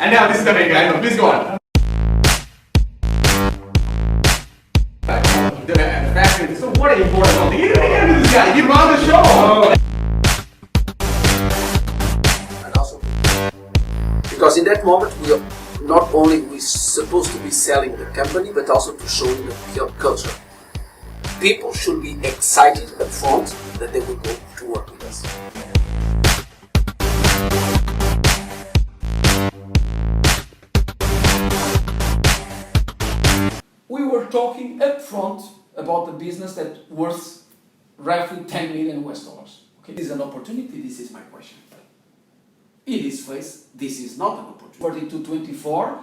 And now this is the main guy. No, please go on. So what an important thing. You can't do this guy. He runs the show. And also, because in that moment we are not only supposed to be selling the company, but also to show the culture. People should be excited up front that they will go to work with us. We were talking up front about the business that worth roughly 10 million US dollars. Okay, this is an opportunity, this is my question. It is faced, this is not an opportunity. 30 to 24,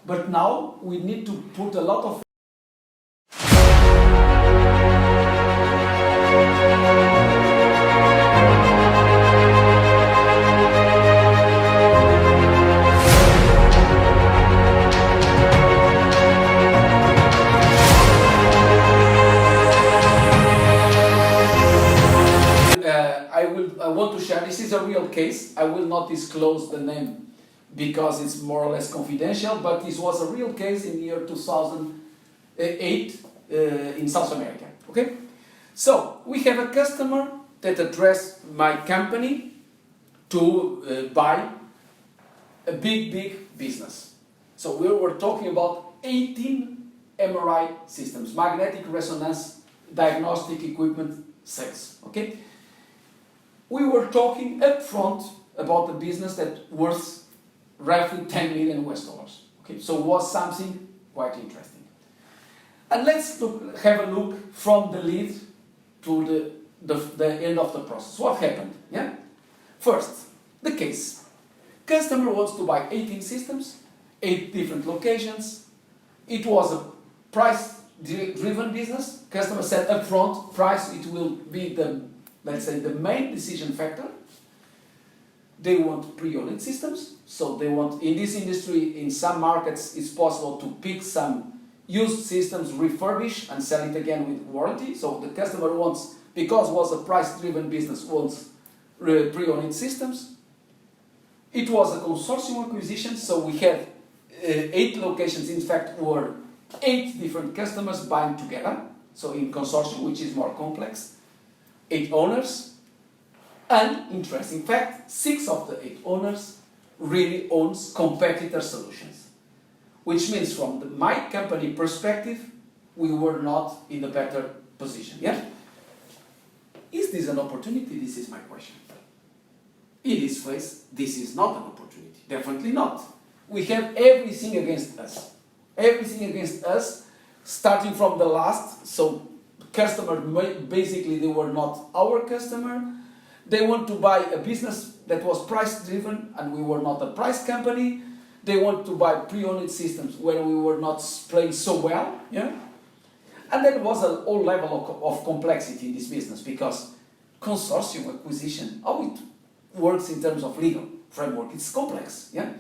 but now we need to put a lot of I want to share, this is a real case. I will not disclose the name because it's more or less confidential, but this was a real case in the year 2008 in South America. Okay? So, we have a customer that addressed my company to buy a big business. So, we were talking about 18 MRI systems, magnetic resonance diagnostic equipment sales. Okay? We were talking up front about the business that worth roughly 10 million US dollars. Okay, so it was something quite interesting. And let's have a look from the lead to the end of the process. What happened? Yeah? First, the case. Customer wants to buy 18 systems, 8 different locations. It was a price-driven business. Customer said up front, price, it will be let's say the main decision factor. They want pre-owned systems, so they want, in this industry, in some markets, it's possible to pick some used systems, refurbish and sell it again with warranty. So the customer wants, because it was a price-driven business, wants pre-owned systems. It was a consortium acquisition, so we had 8 locations, in fact, were 8 different customers buying together. So in consortium, which is more complex. 8 owners, and interesting fact, 6 of the 8 owners really owns competitor solutions, which means from my company perspective, we were not in a better position. Yeah? Is this an opportunity? This is my question. It is faced, this is not an opportunity. Definitely not. We have everything against us. Everything against us, starting from the last, so customer, basically they were not our customer. They want to buy a business that was price driven and we were not a price company. They want to buy pre-owned systems where we were not playing so well. Yeah? And there was a whole level of complexity in this business because consortium acquisition, how it works in terms of legal framework, it's complex. Yeah?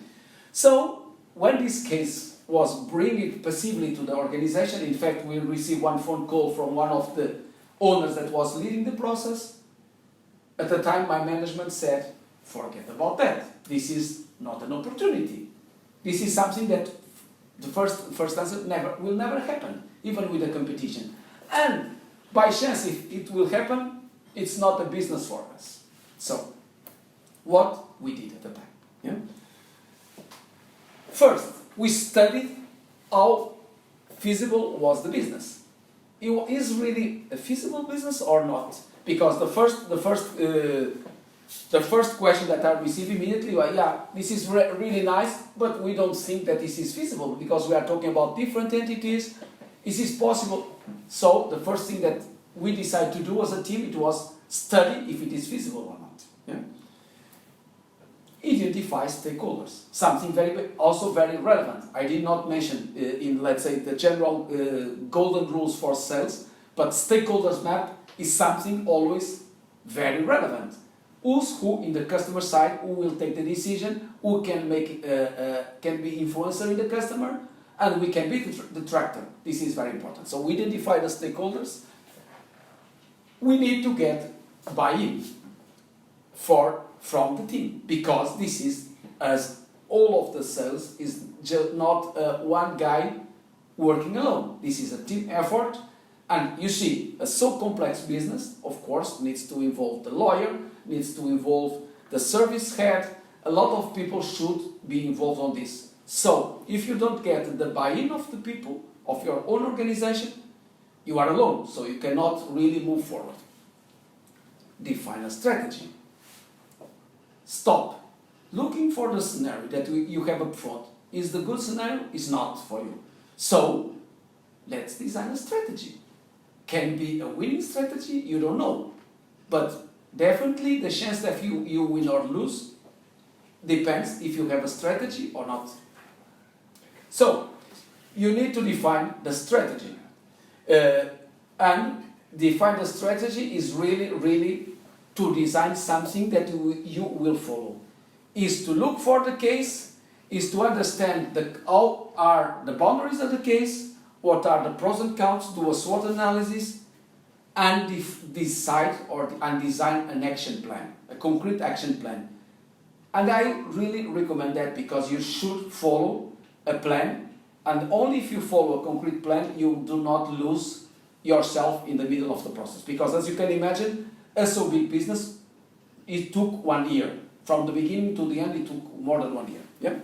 So when this case was bringing passively to the organization. In fact, we received one phone call from one of the owners that was leading the process. At the time, my management said, forget about that. This is not an opportunity. This is something that the first answer will never happen, even with the competition. And by chance, if it will happen, it's not a business for us. So, what we did at the time. Yeah? First, we studied how feasible was the business. Is really a feasible business or not? Because the first question that I received immediately was, yeah, this is really nice, but we don't think that this is feasible because we are talking about different entities. Is this possible? So the first thing that we decided to do as a team, it was study if it is feasible or not. Yeah? Identify stakeholders, something also very relevant. I did not mention in, let's say, the general golden rules for sales, but stakeholders map is something always very relevant. Who's who in the customer side, who will take the decision, who can make can be influencer in the customer, and we can be the tractor. This is very important. So we identify the stakeholders. We need to get buy-in from the team, because this is as all of the sales is just not one guy working alone. This is a team effort, and you see, a so complex business, of course, needs to involve the lawyer, needs to involve the service head. A lot of people should be involved on this. So, if you don't get the buy-in of the people of your own organization, you are alone, so you cannot really move forward. Define a strategy. Stop looking for the scenario that you have up front. Is the good scenario? Is not for you. So, let's design a strategy. Can be a winning strategy, you don't know. But definitely the chance that you win or lose depends if you have a strategy or not. So, you need to define the strategy. And define the strategy is really to design something that you will follow. Is to look for the case, is to understand how are the boundaries of the case, what are the pros and cons, do a SWOT analysis, and decide and design an action plan, a concrete action plan. And I really recommend that because you should follow a plan, and only if you follow a concrete plan, you do not lose yourself in the middle of the process. Because as you can imagine, a so big business, it took 1 year. From the beginning to the end, it took more than 1 year. Yeah?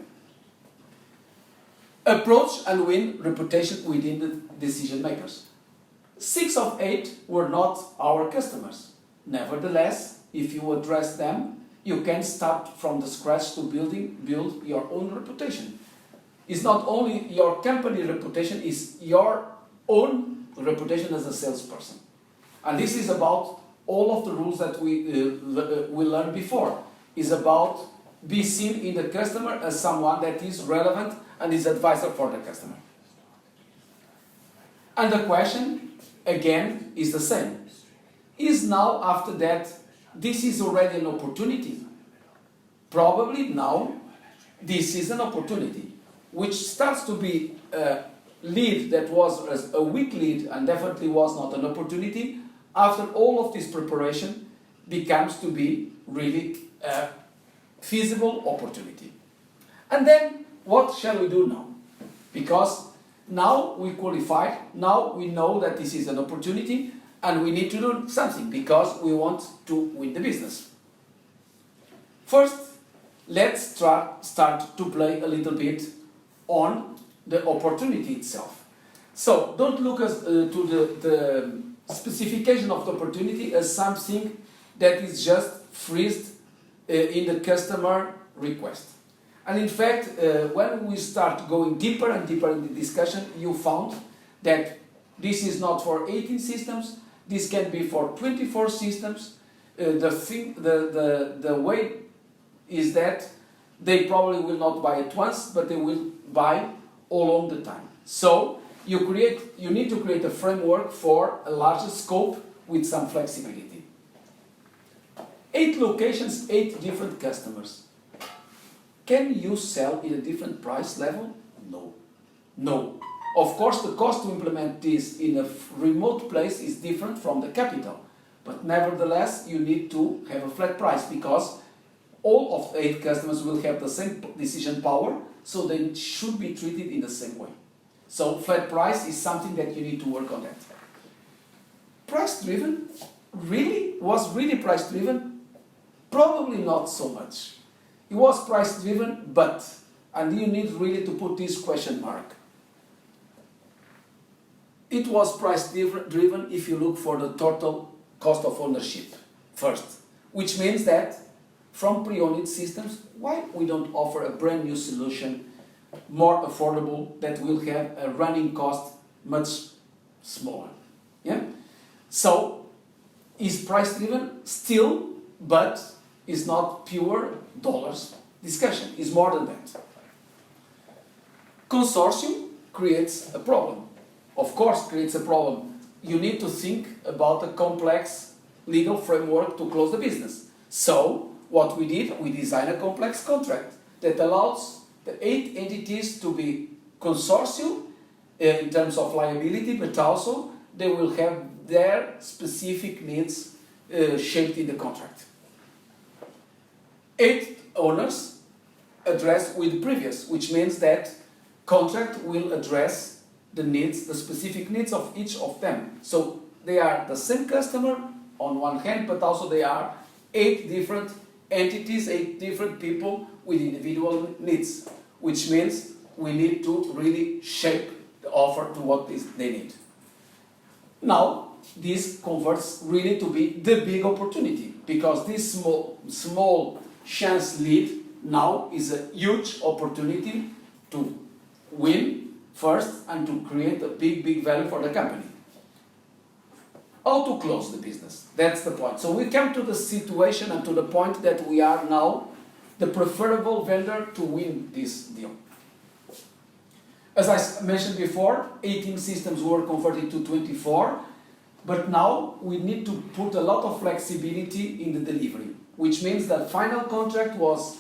Approach and win reputation within the decision makers. 6 of 8 were not our customers. Nevertheless, if you address them, you can start from the scratch to build your own reputation. It's not only your company reputation, it's your own reputation as a salesperson. And this is about all of the rules that we learned before. Is about be seen in the customer as someone that is relevant and is advisor for the customer. And the question, again, is the same. Is now, after that, this is already an opportunity? Probably now, this is an opportunity, which starts to be a lead that was a weak lead and definitely was not an opportunity. After all of this preparation, becomes to be really a feasible opportunity. And then, what shall we do now? Because now we qualified, now we know that this is an opportunity, and we need to do something because we want to win the business. First, let's start to play a little bit on the opportunity itself. So, don't look to the specification of the opportunity as something that is just freezed in the customer request. And in fact, when we start going deeper and deeper in the discussion, you found that this is not for 18 systems, this can be for 24 systems. The way is that they probably will not buy it once, but they will buy all along the time. So you need to create a framework for a larger scope with some flexibility. 8 locations, 8 different customers. Can you sell in a different price level? No. No. Of course, the cost to implement this in a remote place is different from the capital. But nevertheless, you need to have a flat price because all of 8 customers will have the same decision power, so they should be treated in the same way. So flat price is something that you need to work on that. Price driven? Was really price driven? Probably not so much. It was price driven, but, and you need really to put this question mark. It was price driven if you look for the total cost of ownership first, which means that from pre-owned systems, why we don't offer a brand new solution, more affordable, that will have a running cost much smaller. Yeah? So, is price driven still, but is not pure dollars discussion, is more than that. Consortium creates a problem. Of course, creates a problem. You need to think about a complex legal framework to close the business. So, what we did, we designed a complex contract that allows the 8 entities to be consortium in terms of liability, but also they will have their specific needs shaped in the contract. 8 owners, addressed with previous, which means that contract will address the needs, the specific needs of each of them. So they are the same customer on one hand, but also they are 8 different entities, 8 different people with individual needs, which means we need to really shape the offer to what they need. Now, this converts really to be the big opportunity, because this small chance lead now is a huge opportunity to win first and to create a big value for the company. How to close the business? That's the point. So we come to the situation and to the point that we are now the preferable vendor to win this deal. As I mentioned before, 18 systems were converted to 24, but now we need to put a lot of flexibility in the delivery, which means that final contract was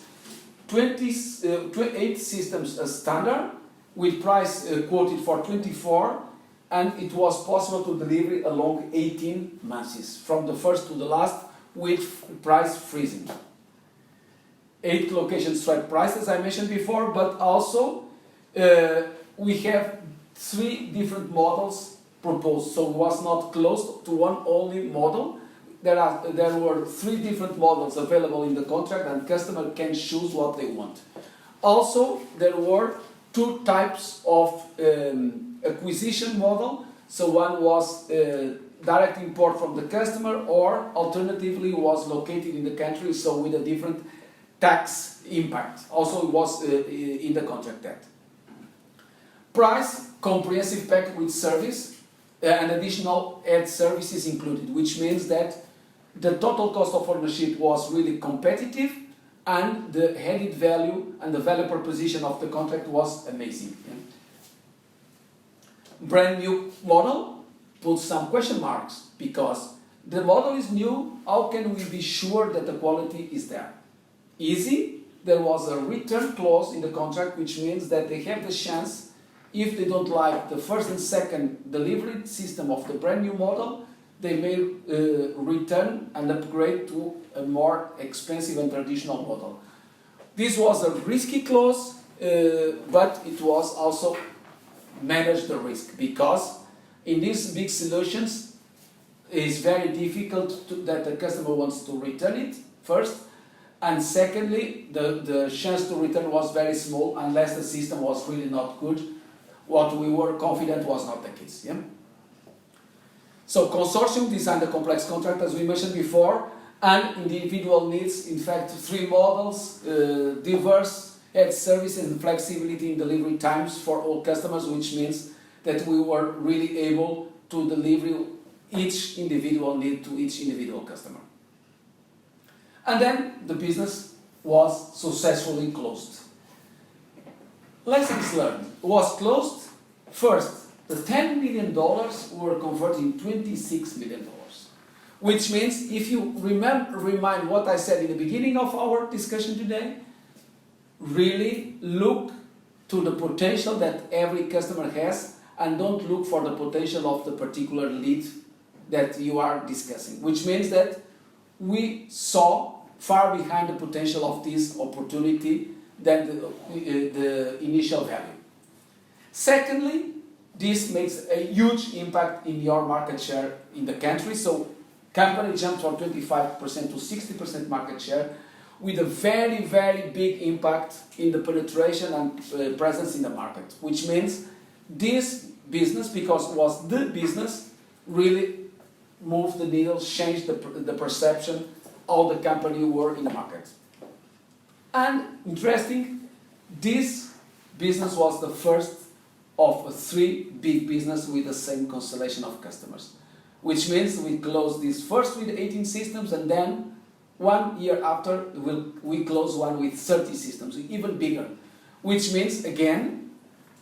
28 systems as standard, with price quoted for 24, and it was possible to deliver along 18 months, from the first to the last, with price freezing. 8 location strike prices I mentioned before, but also we have 3 different models proposed, so it was not closed to one only model. There were 3 different models available in the contract, and customer can choose what they want. Also, there were 2 types of acquisition model. So one was direct import from the customer, or alternatively was located in the country, so with a different tax impact. Also it was in the contract that. Price, comprehensive pack with service, and additional add services included, which means that the total cost of ownership was really competitive, and the added value and the value proposition of the contract was amazing. Brand new model puts some question marks, because the model is new. How can we be sure that the quality is there? Easy. There was a return clause in the contract, which means that they have the chance, if they don't like the first and second delivery system of the brand new model, they may return and upgrade to a more expensive and traditional model. This was a risky clause, but it was also manage the risk, because in these big solutions it's very difficult that the customer wants to return it first, and secondly the chance to return was very small unless the system was really not good. What we were confident was not the case. Yeah? So consortium designed a complex contract, as we mentioned before, and individual needs, in fact 3 models, diverse add services and flexibility in delivery times for all customers, which means that we were really able to deliver each individual need to each individual customer. And then the business was successfully closed. Lessons learned. Was closed. First, the $10 million were converted in $26 million, which means, if you remind what I said in the beginning of our discussion today, really look to the potential that every customer has, and don't look for the potential of the particular lead that you are discussing, which means that we saw far behind the potential of this opportunity than the initial value. Secondly, this makes a huge impact in your market share in the country. So company jumped from 25% to 60% market share, with a very big impact in the penetration and presence in the market, which means this business, because it was the business, really moved the needle, changed the perception how the company were in the market. And interesting, this business was the first of 3 big businesses with the same constellation of customers, which means we closed this first with 18 systems, and then 1 year after we close one with 30 systems, even bigger, which means, again,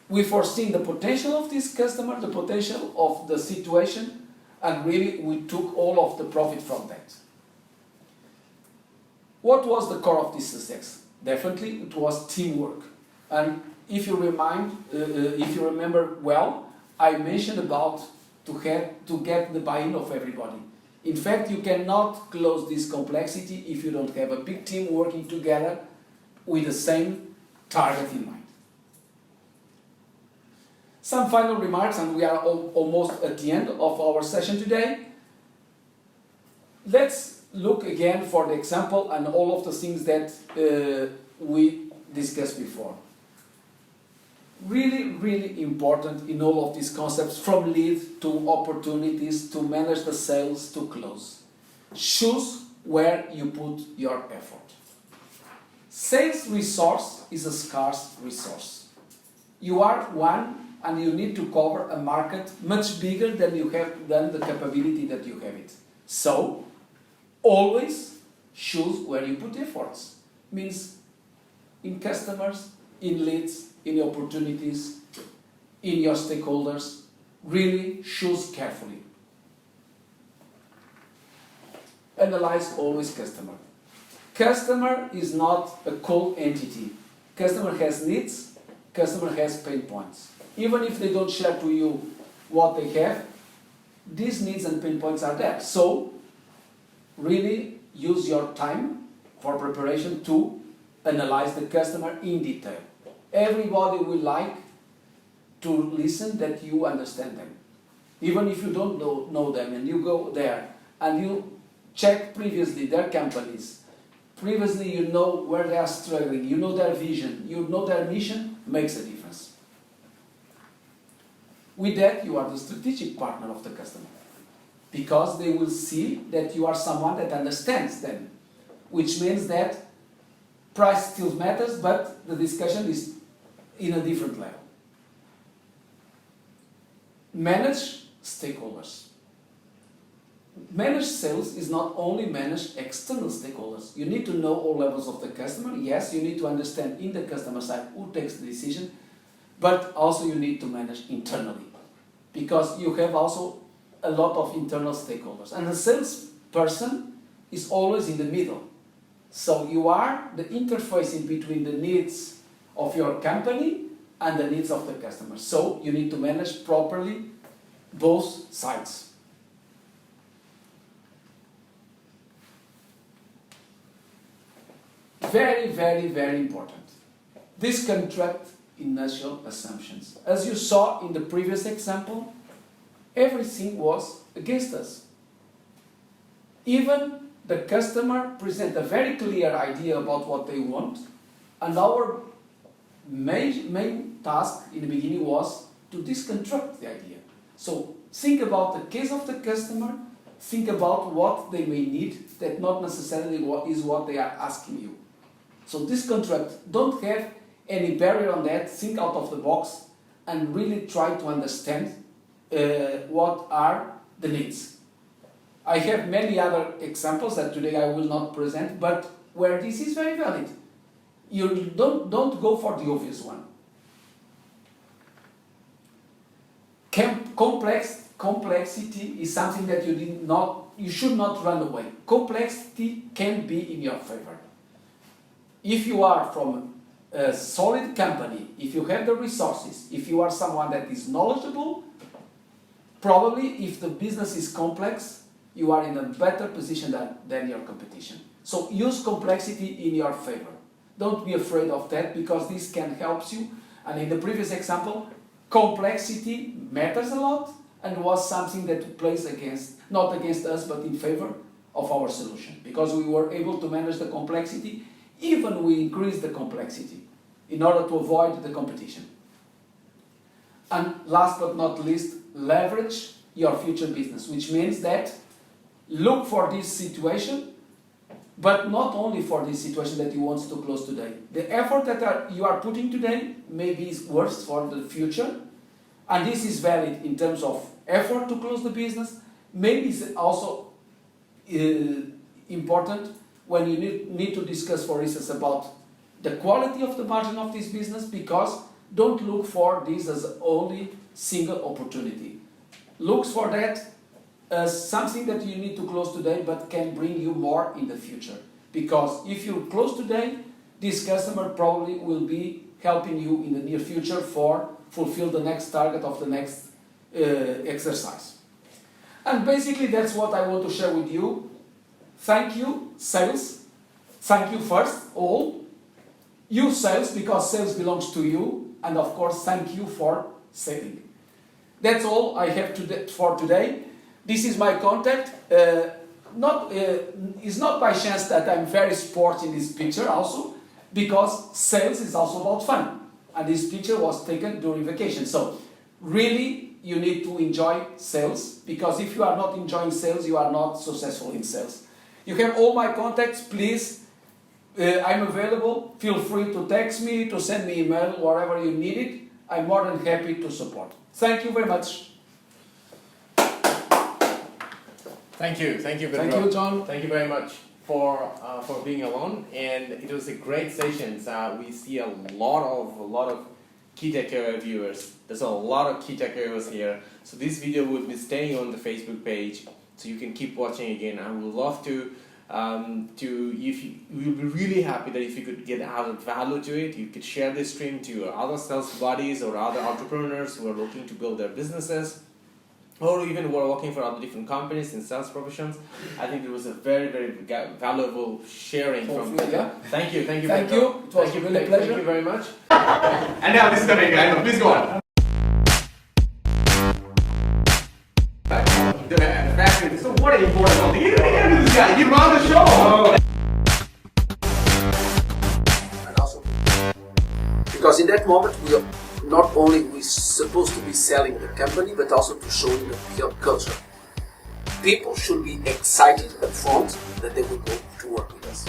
we foreseen the potential of this customer, the potential of the situation, and really we took all of the profit from that. What was the core of this success? Definitely it was teamwork. And if you remember well, I mentioned about to get the buy-in of everybody. In fact, you cannot close this complexity if you don't have a big team working together with the same target in mind. Some final remarks, and we are almost at the end of our session today. Let's look again for the example and all of the things that we discussed before. Really, really important in all of these concepts, from lead to opportunities to manage the sales to close. Choose where you put your effort. Sales resource is a scarce resource. You are one and you need to cover a market much bigger than the capability that you have it. So, always choose where you put efforts. Means in customers, in leads, in opportunities, in your stakeholders. Really choose carefully. Analyze always customer. Customer is not a cold entity. Customer has needs, customer has pain points. Even if they don't share to you what they have, these needs and pain points are there. So, really use your time for preparation to analyze the customer in detail. Everybody will like to listen that you understand them. Even if you don't know them and you go there and you check previously their companies, previously you know where they are struggling, you know their vision, you know their mission, makes a difference. With that, you are the strategic partner of the customer, because they will see that you are someone that understands them, which means that price still matters, but the discussion is in a different level. Manage stakeholders. Manage sales is not only manage external stakeholders. You need to know all levels of the customer. Yes, you need to understand in the customer side who takes the decision, but also you need to manage internally, because you have also a lot of internal stakeholders. And the salesperson is always in the middle. So you are the interface in between the needs of your company and the needs of the customer. So you need to manage properly both sides. Very, very, very important. Disconstruct initial assumptions. As you saw in the previous example, everything was against us. Even the customer present a very clear idea about what they want, and our main task in the beginning was to disconstruct the idea. So think about the case of the customer, think about what they may need, that not necessarily what they are asking you. So disconstruct, don't have any barrier on that, think out of the box and really try to understand what are the needs. I have many other examples that today I will not present, but where this is very valid. You don't go for the obvious one. Complexity is something that you should not run away. Complexity can be in your favor. If you are from a solid company, if you have the resources, if you are someone that is knowledgeable, probably if the business is complex, you are in a better position than your competition. So use complexity in your favor. Don't be afraid of that, because this can help you. And in the previous example, complexity matters a lot and was something that plays not against us, but in favor of our solution. Because we were able to manage the complexity, even we increased the complexity in order to avoid the competition. And last but not least, leverage your future business, which means that look for this situation, but not only for this situation that you want to close today. The effort that you are putting today maybe is worse for the future, and this is valid in terms of effort to close the business. Maybe it's also important when you need to discuss, for instance, about the quality of the margin of this business, because don't look for this as only single opportunity. Look for that as something that you need to close today, but can bring you more in the future. Because if you close today, this customer probably will be helping you in the near future for fulfill the next target of the next exercise. And basically that's what I want to share with you. Thank you, sales. Thank you first, all. you sales, because sales belongs to you, and of course thank you for selling. That's all I have for today. This is my contact. It's not by chance that I'm very sporty in this picture also, because sales is also about fun. And this picture was taken during vacation. So really you need to enjoy sales, because if you are not enjoying sales, you are not successful in sales. You have all my contacts, please. I'm available. Feel free to text me, to send me email, wherever you need it. I'm more than happy to support. Thank you very much. Thank you, Pedro. Thank you, John. Thank you very much for being along, and it was a great session. We see a lot of key tech area viewers. There's a lot of key tech areas here. So this video will be staying on the Facebook page, so you can keep watching again. I would love to if you will be really happy that if you could get added value to it, you could share this stream to your other sales buddies or other entrepreneurs who are looking to build their businesses, or even who are working for other different companies in sales professions. I think it was a very, very valuable sharing from you. Yeah. Thank you. Thank you. It was really a pleasure. Thank you very much. And now this is the main guy. Please go on. So what an important thing. You didn't interview this guy. You're on the show. And also, because in that moment we are not only we supposed to be selling the company, but also to showing the culture. People should be excited up front that they will go to work with us.